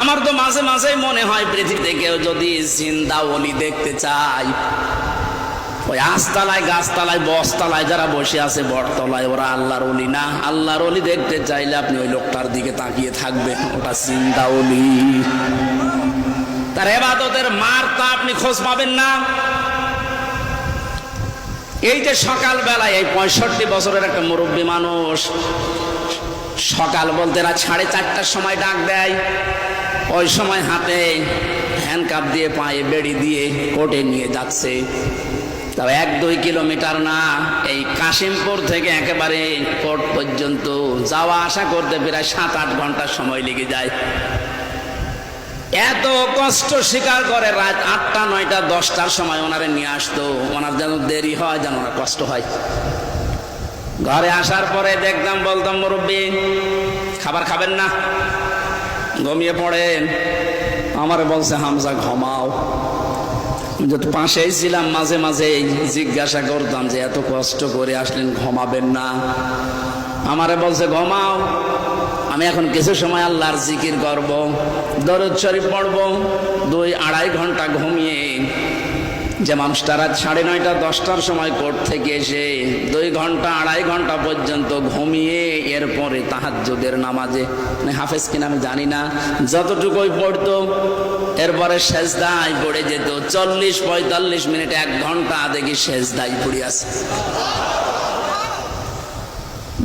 আমার তো মাঝে মাঝে মনে হয় পৃথিবীতে কেউ যদি জিন্দা ওলি দেখতে চায়, ওই আস্তালায় গাছতলায় বসতলায় যারা বসে আছে বটতলায়, ওরা আল্লাহর ওলি না। আল্লাহর ওলি দেখতে চাইলে আপনি ওই লোকটার দিকে তাকিয়ে থাকবেন, ওটা জিন্দা ওলি। তার ইবাদতের মারটা আপনি খোঁজ পাবেন না। এই যে সকাল বেলায় এই 65 বছরের একটা মুরব্বী মানুষ, সকাল বলতে রাত 4:30টার সময় ডাক দেয়, ওই সময় হাতে হ্যান্ডকাপ দিয়ে পায়ে বেড়ি দিয়ে কোর্টে নিয়ে যাচ্ছে। তবে 1-2 কিলোমিটার না, এই কাশিমপুর থেকে একেবারে কোর্ট পর্যন্ত যাওয়া আসা করতে প্রায় 7-8 ঘন্টা সময় লেগে যায়। এত কষ্ট স্বীকার করে রাত 8টা 9টা 10টার সময় ওনারে নিয়ে আসতো। ওনার যেন দেরি হয়, যেন ওনার কষ্ট হয়। ঘরে আসার পরে দেখতাম, বলতাম মুরব্বী খাবার খাবেন না, ঘুমিয়ে পড়েন। আমারে বলছে হামজা ঘুমাও। যত পাশেই ছিলাম মাঝে মাঝে জিজ্ঞাসা করতাম যে এত কষ্ট করে আসলেন, ঘুমাবেন না? আমারে বলছে ঘুমাও, আমি এখন কিছু সময় আল্লাহর জিকির করব, দরুদ শরীফ পড়ব। 2-2.5 ঘন্টা ঘুমিয়ে যে মানুষটা রাত 9:30 10টার সময় কোর্ট থেকে এসে 2 ঘন্টা 2.5 ঘন্টা পর্যন্ত ঘুমিয়ে এরপরে তাহাজ্জুদের নামাজে, হাফেজ কিনা আমি জানি না, যতটুকুই পড়তো এরপরে সেজদায় পড়ে যেত। 40-45 মিনিট 1 ঘন্টা দেখি সেজদায় পড়ে আছে।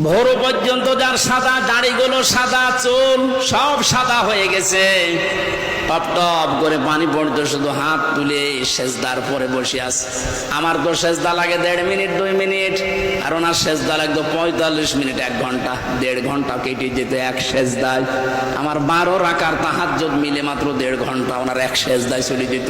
ভোর পর্যন্ত যার সাদা দাড়িগুলো সাদা, চুল সব সাদা হয়ে গেছে, টপ টপ করে পানি পড়তো, শুধু হাত তুলে সেজদার পরে বসে আছে। আমার তো সেজদা লাগে 1.5 মিনিট 2 মিনিট, আর ওনার সেজদা লাগতো 45 মিনিট 1 ঘন্টা। 1.5 ঘন্টা কেটে যেত এক সেজদায়। আমার 12 রাকাত তাহাজ্জুদ মিলে মাত্র 1.5 ঘন্টা ওনার এক সেজদায় চলে যেত।